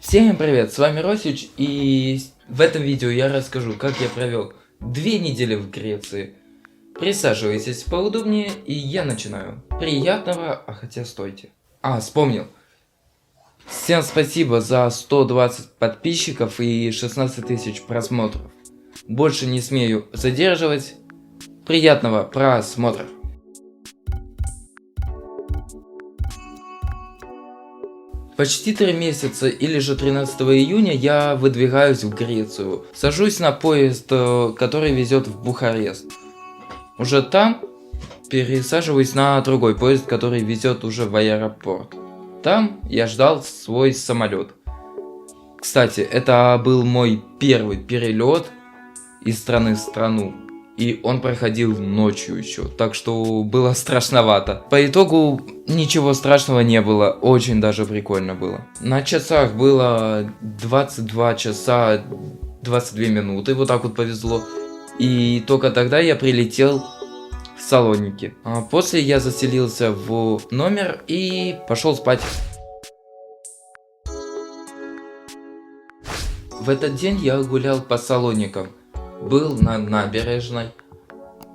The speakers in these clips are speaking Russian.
Всем привет, с вами Росич, и в этом видео я расскажу, как я провел 2 недели в Греции. Присаживайтесь поудобнее, и я начинаю. Приятного, хотя стойте. Вспомнил. Всем спасибо за 120 подписчиков и 16 тысяч просмотров. Больше не смею задерживать. Приятного просмотра. Почти 3 месяца или же 13 июня я выдвигаюсь в Грецию. Сажусь на поезд, который везет в Бухарест. Уже там пересаживаюсь на другой поезд, который везет уже в аэропорт. Там я ждал свой самолет. Кстати, это был мой первый перелет из страны в страну. И он проходил ночью еще, так что было страшновато. По итогу ничего страшного не было, очень даже прикольно было. На часах было 22 часа 22 минуты, вот так вот повезло. И только тогда я прилетел в Салоники. После я заселился в номер и пошел спать. В этот день я гулял по Салоникам. Был на набережной,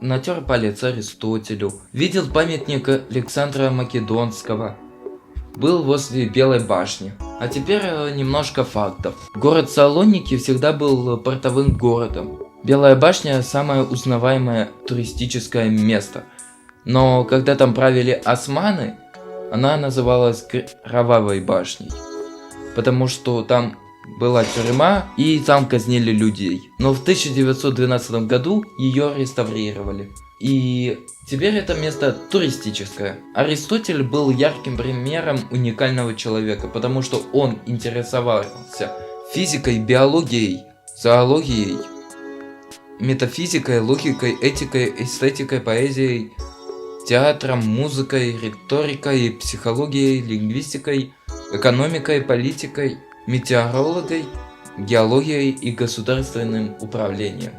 натер палец Аристотелю, видел памятник Александра Македонского, был возле Белой башни. А теперь немножко фактов. Город Салоники всегда был портовым городом. Белая башня самое узнаваемое туристическое место. Но когда там правили османы, она называлась Кровавой башней. Потому что там была тюрьма, и там казнили людей. Но в 1912 году ее реставрировали. И теперь это место туристическое. Аристотель был ярким примером уникального человека, потому что он интересовался физикой, биологией, зоологией, метафизикой, логикой, этикой, эстетикой, поэзией, театром, музыкой, риторикой, психологией, лингвистикой, экономикой, политикой, метеорологией, геологией и государственным управлением.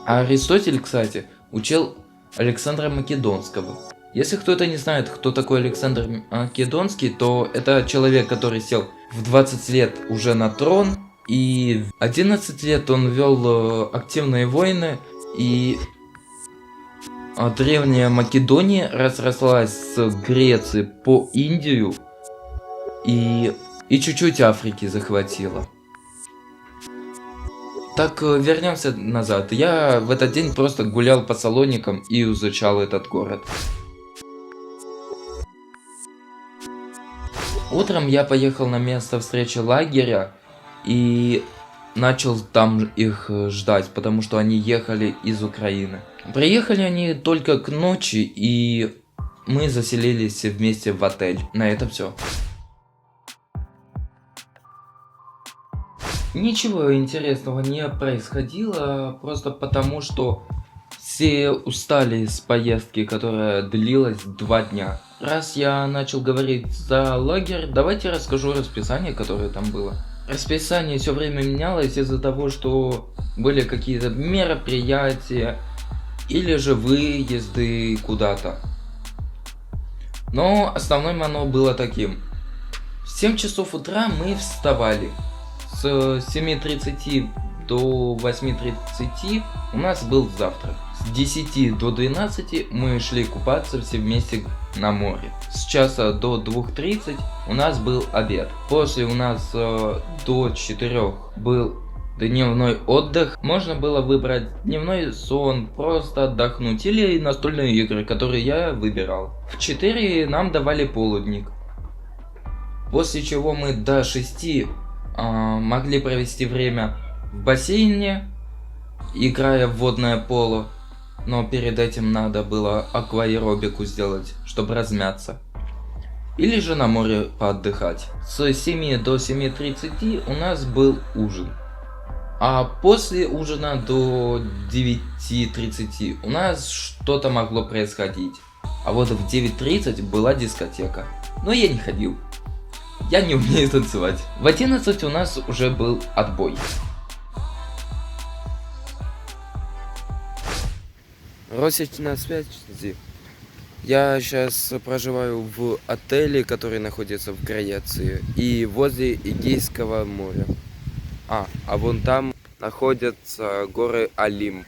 А Аристотель, кстати, учил Александра Македонского. Если кто-то не знает, кто такой Александр Македонский, то это человек, который сел в 20 лет уже на трон, и в 11 лет он вел активные войны, и древняя Македония разрослась с Греции по Индию, и чуть-чуть Африки захватила. Так, вернемся назад. Я в этот день просто гулял по Салоникам и изучал этот город. Утром я поехал на место встречи лагеря и начал там их ждать, потому что они ехали из Украины. Приехали они только к ночи, и мы заселились вместе в отель. На этом все. Ничего интересного не происходило, просто потому что все устали с поездки, которая длилась 2 дня. Раз я начал говорить за лагерь, давайте расскажу расписание, которое там было. Расписание все время менялось из-за того, что были какие-то мероприятия или же выезды куда-то. Но основным оно было таким. В 7 часов утра мы вставали. С 7:30 до 8:30 у нас был завтрак. С 10 до 12 мы шли купаться все вместе на море. С часа до 2:30 у нас был обед. После у нас до 4 был дневной отдых. Можно было выбрать дневной сон, просто отдохнуть, или настольные игры, которые я выбирал. В 4 нам давали полудник. После чего мы до 6 могли провести время в бассейне, играя в водное поло, но перед этим надо было акваэробику сделать, чтобы размяться. Или же на море поотдыхать. С 7 до 7:30 у нас был ужин. А после ужина до 9:30 у нас что-то могло происходить. А вот в 9:30 была дискотека. Но я не ходил. Я не умею танцевать. В 11 у нас уже был отбой. Росич на связи. Я сейчас проживаю в отеле, который находится в Греции и возле Эгейского моря. А вон там находятся горы Олимп.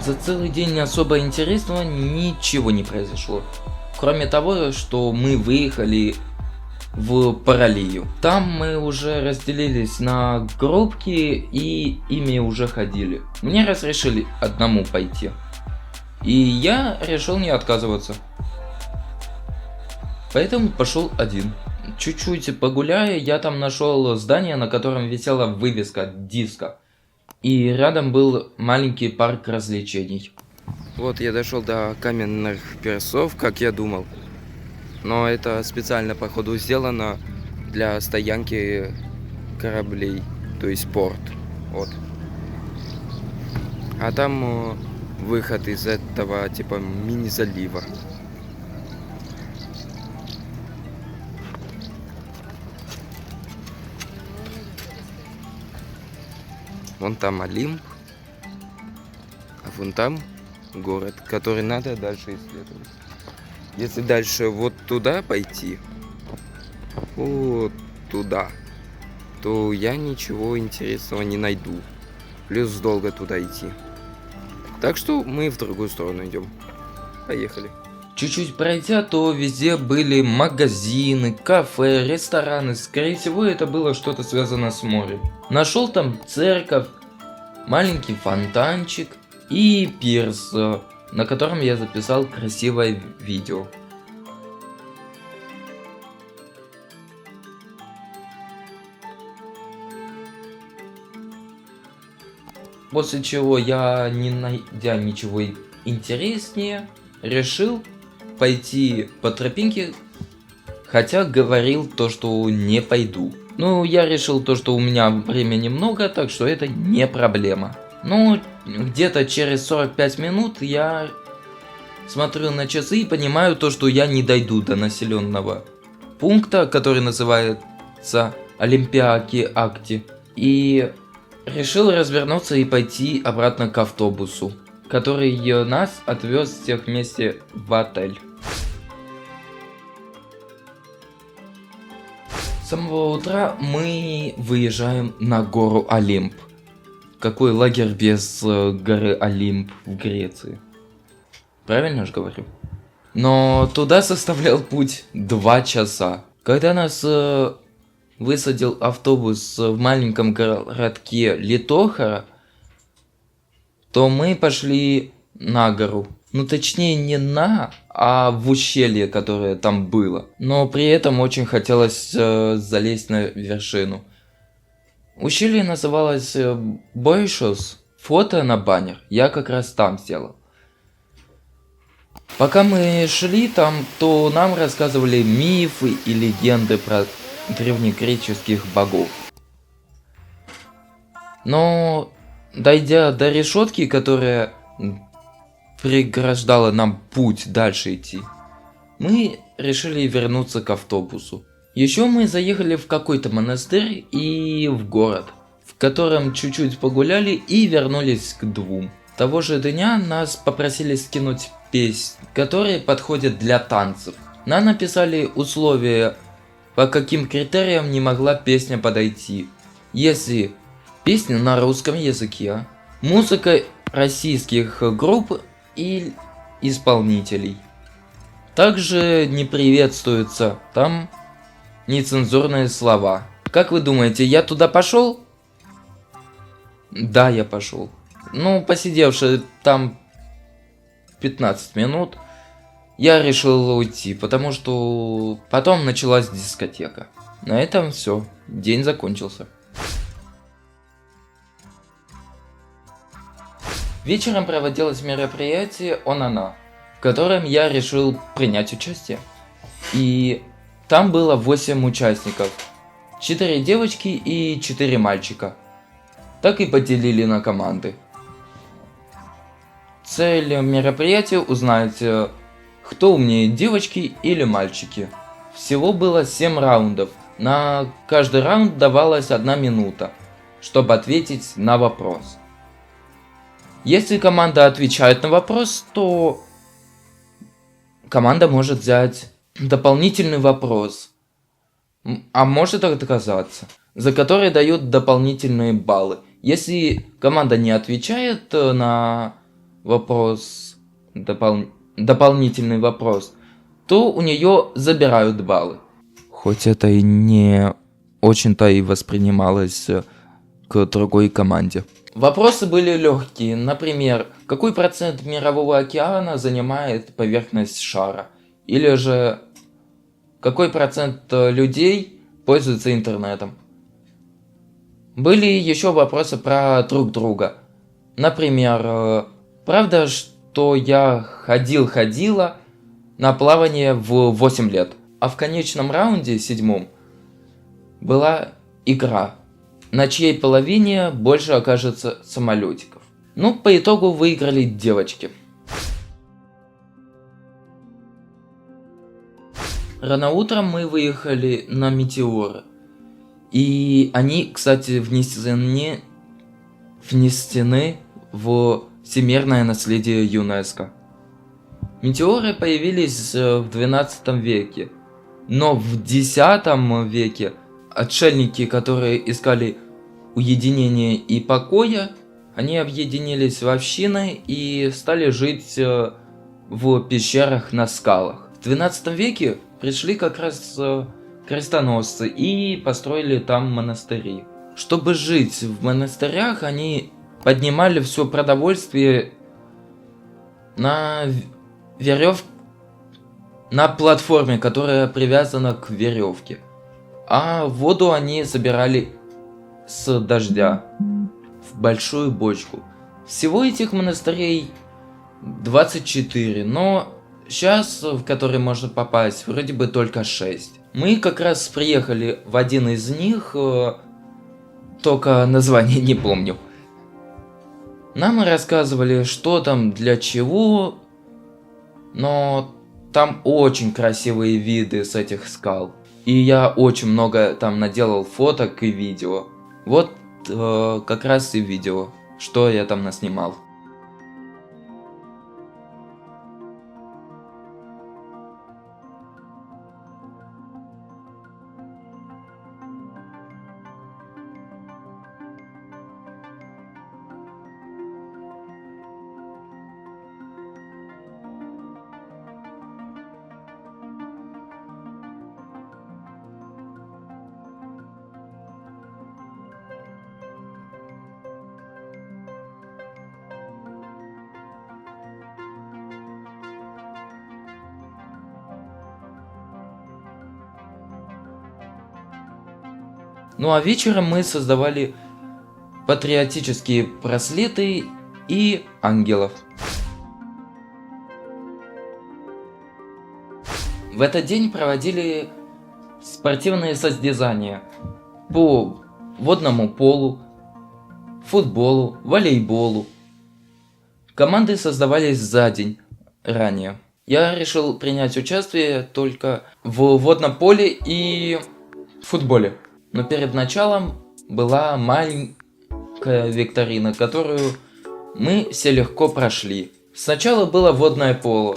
За целый день особо интересного ничего не произошло. Кроме того, что мы выехали в Паралию. Там мы уже разделились на группки и ими уже ходили. Мне разрешили одному пойти. И я решил не отказываться. Поэтому пошел один. Чуть-чуть погуляя, я там нашел здание, на котором висела вывеска «Диско». И рядом был маленький парк развлечений. Вот я дошел до каменных пирсов, как я думал. Но это специально, походу, сделано для стоянки кораблей, то есть порт. Вот. А там выход из этого типа мини-залива. Вон там Олимп, а вон там город, который надо дальше исследовать. Если дальше вот туда пойти, вот туда, то я ничего интересного не найду. Плюс долго туда идти. Так что мы в другую сторону идем. Поехали. Чуть-чуть пройдя, то везде были магазины, кафе, рестораны. Скорее всего, это было что-то связано с морем. Нашел там церковь, маленький фонтанчик и пирс, на котором я записал красивое видео. После чего я, не найдя ничего интереснее, решил пойти по тропинке, хотя говорил то, что не пойду. Ну, я решил то, что у меня времени много, так что это не проблема. Ну, где-то через 45 минут я смотрю на часы и понимаю то, что я не дойду до населенного пункта, который называется Олимпиаки-Акти. И решил развернуться и пойти обратно к автобусу, который нас отвез всех вместе в отель. С самого утра мы выезжаем на гору Олимп. Какой лагерь без горы Олимп в Греции? Правильно же говорю? Но туда составлял путь 2 часа. Когда нас высадил автобус в маленьком городке Литохара, то мы пошли на гору. Ну, точнее, не а в ущелье, которое там было. Но при этом очень хотелось залезть на вершину. Ущелье называлось Бойшос. Фото на баннер я как раз там сделал. Пока мы шли там, то нам рассказывали мифы и легенды про древнегреческих богов. Но дойдя до решетки, которая преграждала нам путь дальше идти, мы решили вернуться к автобусу. Еще мы заехали в какой-то монастырь и в город, в котором чуть-чуть погуляли и вернулись к 2. Того же дня нас попросили скинуть песни, которые подходят для танцев. Нам написали условия, по каким критериям не могла песня подойти. Если песня на русском языке, музыка российских групп и исполнителей. Также не приветствуются там нецензурные слова. Как вы думаете, я туда пошел? Да, я пошел. Ну, посидевши там 15 минут, я решил уйти, потому что потом началась дискотека. На этом все. День закончился. Вечером проводилось мероприятие «Онана», в котором я решил принять участие. И там было 8 участников. 4 девочки и 4 мальчика. Так и поделили на команды. Цель мероприятия узнать, кто умнее, девочки или мальчики. Всего было 7 раундов. На каждый раунд давалась 1 минута, чтобы ответить на вопрос. Если команда отвечает на вопрос, то команда может взять дополнительный вопрос, а может отказаться, за который дают дополнительные баллы. Если команда не отвечает на вопрос, дополнительный вопрос, то у нее забирают баллы. Хоть это и не очень-то и воспринималось к другой команде. Вопросы были легкие. Например, какой процент мирового океана занимает поверхность шара? Или же какой процент людей пользуется интернетом? Были еще вопросы про друг друга. Например, правда, что я ходила на плавание в 8 лет? А в конечном раунде, 7-м, была игра, на чьей половине больше окажется самолетиков. Ну, по итогу выиграли девочки. Рано утром мы выехали на метеоры. И они, кстати, внесены в всемирное наследие ЮНЕСКО. Метеоры появились в 12 веке. Но в X веке отшельники, которые искали уединения и покоя, они объединились в общины и стали жить в пещерах на скалах. В 12 веке пришли как раз крестоносцы и построили там монастыри. Чтобы жить в монастырях, они поднимали все продовольствие на веревке, на платформе, которая привязана к веревке. А воду они собирали с дождя в большую бочку. Всего этих монастырей 24, но сейчас в который можно попасть вроде бы только 6. Мы как раз приехали в один из них, только название не помню. Нам рассказывали, что там, для чего, но там очень красивые виды с этих скал. И я очень много там наделал фоток и видео. Вот как раз и видео, что я там наснимал. Ну а вечером мы создавали патриотические браслеты и ангелов. В этот день проводили спортивные состязания по водному полу, футболу, волейболу. Команды создавались за день ранее. Я решил принять участие только в водном поле и футболе. Но перед началом была маленькая викторина, которую мы все легко прошли. Сначала было водное поло.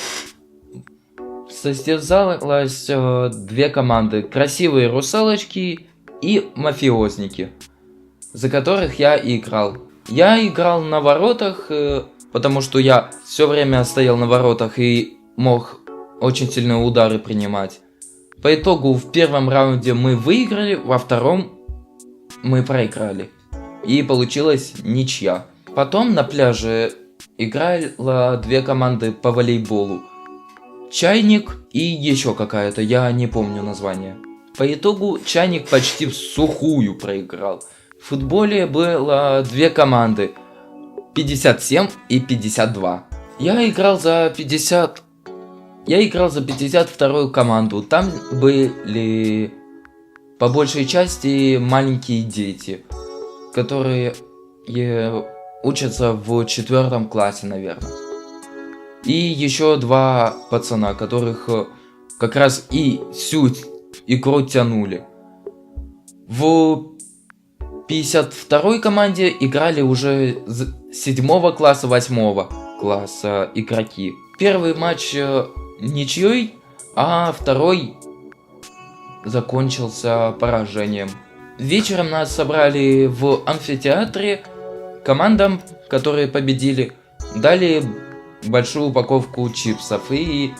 Состязалось две команды: красивые русалочки и мафиозники, за которых я и играл. Я играл на воротах, потому что я все время стоял на воротах и мог очень сильные удары принимать. По итогу в первом раунде мы выиграли, во втором мы проиграли. И получилась ничья. Потом на пляже играла две команды по волейболу. Чайник и еще какая-то, я не помню название. По итогу Чайник почти в сухую проиграл. В футболе было две команды: 57 и 52. Я играл за 52-ю команду. Там были по большей части маленькие дети, которые учатся в 4 классе, наверное. И еще два пацана, которых как раз и всю игру тянули. В 52-й команде играли уже с 7 класса, 8 класса игроки. Первый матч ничьей, а второй закончился поражением. Вечером нас собрали в амфитеатре. Командам, которые победили, дали большую упаковку чипсов и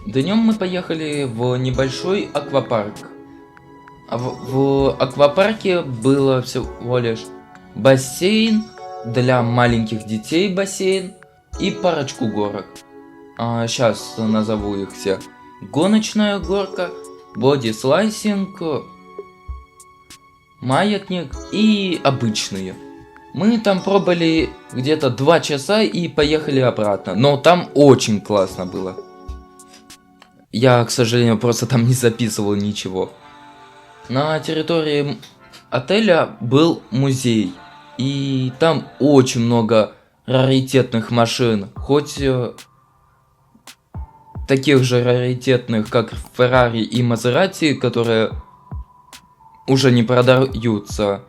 днем мы поехали в небольшой аквапарк. В аквапарке было всего лишь бассейн, для маленьких детей бассейн и парочку горок. Сейчас назову их все. Гоночная горка, боди-слайсинг, маятник и обычные. Мы там пробыли где-то 2 часа и поехали обратно. Но там очень классно было. Я, к сожалению, просто там не записывал ничего. На территории отеля был музей. И там очень много раритетных машин. Хоть таких же раритетных, как Ferrari и Maserati, которые уже не продаются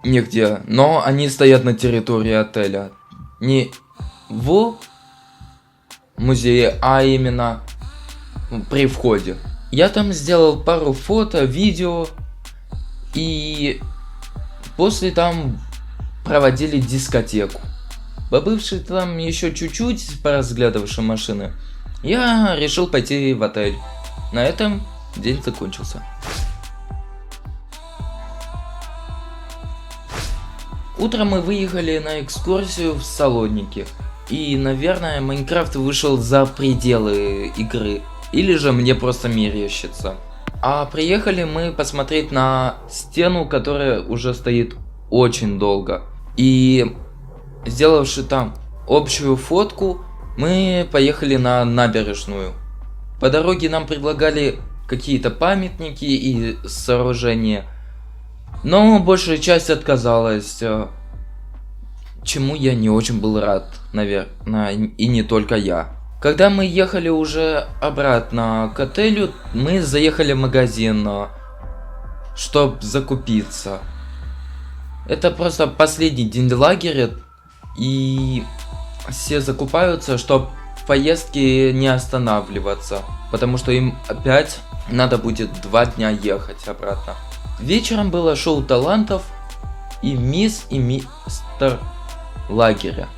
нигде. Но они стоят на территории отеля. Не в музее, а именно при входе. Я там сделал пару фото, видео, и после там проводили дискотеку. Побывший там еще чуть-чуть, поразглядывавший машины, я решил пойти в отель. На этом день закончился. Утром мы выехали на экскурсию в Салоники. И, наверное, Майнкрафт вышел за пределы игры. Или же мне просто мерещится. А приехали мы посмотреть на стену, которая уже стоит очень долго. И, сделавши там общую фотку, мы поехали на набережную. По дороге нам предлагали какие-то памятники и сооружения. Но большая часть отказалась. Чему я не очень был рад, наверное, и не только я. Когда мы ехали уже обратно к отелю, мы заехали в магазин, чтобы закупиться. Это просто последний день лагеря, и все закупаются, чтобы в поездке не останавливаться, потому что им опять надо будет 2 дня ехать обратно. Вечером было шоу талантов и мисс и мистер лагеря,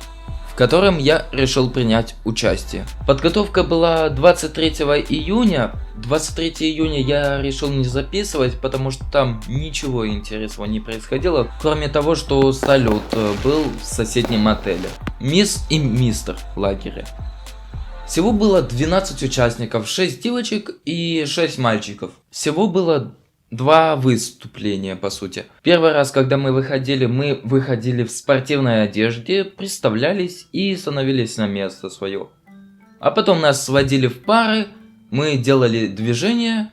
в котором я решил принять участие. Подготовка была 23 июня. 23 июня я решил не записывать, потому что там ничего интересного не происходило, кроме того, что салют был в соседнем отеле. Мисс и мистер лагеря. Всего было 12 участников, 6 девочек и 6 мальчиков. Всего было 2 выступления, по сути. Первый раз, когда мы выходили в спортивной одежде, представлялись и становились на место свое. А потом нас сводили в пары, мы делали движения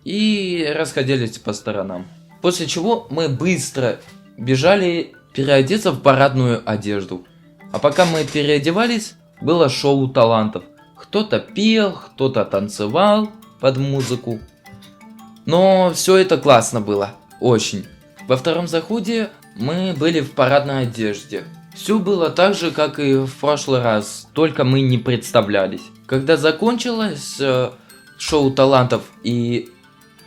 и расходились по сторонам. После чего мы быстро бежали переодеться в парадную одежду. А пока мы переодевались, было шоу талантов. Кто-то пел, кто-то танцевал под музыку. Но все это классно было, очень. Во втором заходе мы были в парадной одежде. Все было так же, как и в прошлый раз, только мы не представлялись. Когда закончилось шоу талантов и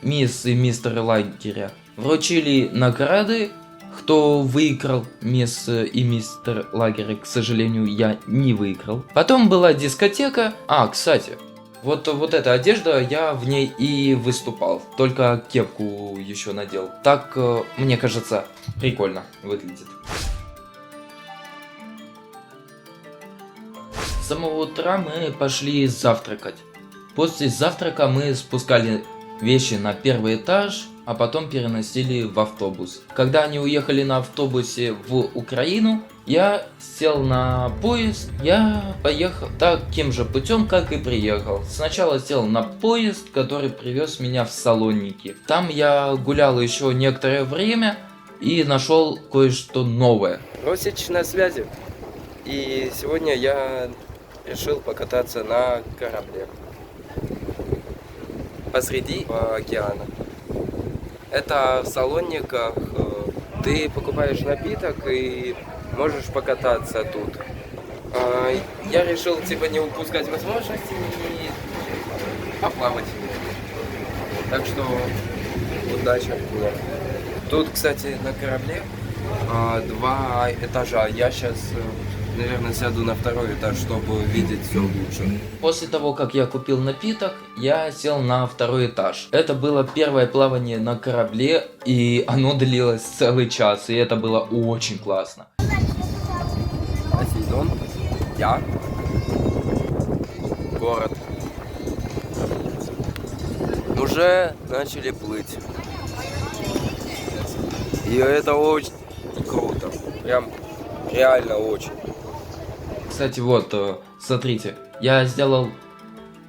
мисс и мистер лагеря вручили награды. Кто выиграл мисс и мистер лагеря, к сожалению, я не выиграл. Потом была дискотека. Кстати. Вот эта одежда, я в ней и выступал. Только кепку еще надел. Так, мне кажется, прикольно выглядит. С самого утра мы пошли завтракать. После завтрака мы спускали вещи на первый этаж, а потом переносили в автобус. Когда они уехали на автобусе в Украину, я сел на поезд, я поехал таким же путем, как и приехал. Сначала сел на поезд, который привез меня в Салоники. Там я гулял еще некоторое время и нашел кое-что новое. Росич на связи. И сегодня я решил покататься на корабле. посреди океана. Это в Салониках. Ты покупаешь напиток и можешь покататься тут. Я решил типа не упускать возможности и поплавать. Так что удачи мне. Тут, кстати, на корабле 2 этажа. Я сейчас, наверное, сяду на 2-й этаж, чтобы видеть все лучше. После того, как я купил напиток, я сел на 2-й этаж. Это было первое плавание на корабле, и оно длилось целый час, и это было очень классно. Посейдон, я, город. Уже начали плыть. И это очень круто. Прям реально очень. Кстати, вот, смотрите, я сделал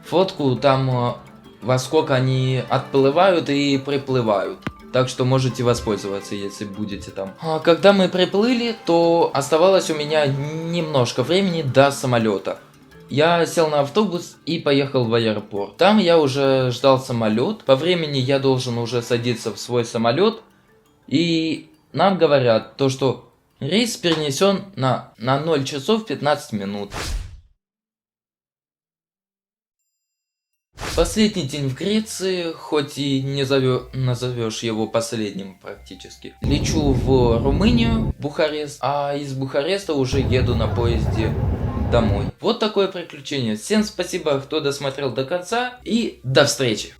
фотку, там во сколько они отплывают и приплывают. Так что можете воспользоваться, если будете там. Когда мы приплыли, то оставалось у меня немножко времени до самолета. Я сел на автобус и поехал в аэропорт. Там я уже ждал самолет. По времени я должен уже садиться в свой самолет. И нам говорят то, что рейс перенесен на 0 часов 15 минут. Последний день в Греции, хоть и не назовешь его последним практически. Лечу в Румынию, Бухарест, а из Бухареста уже еду на поезде домой. Вот такое приключение. Всем спасибо, кто досмотрел до конца, и до встречи!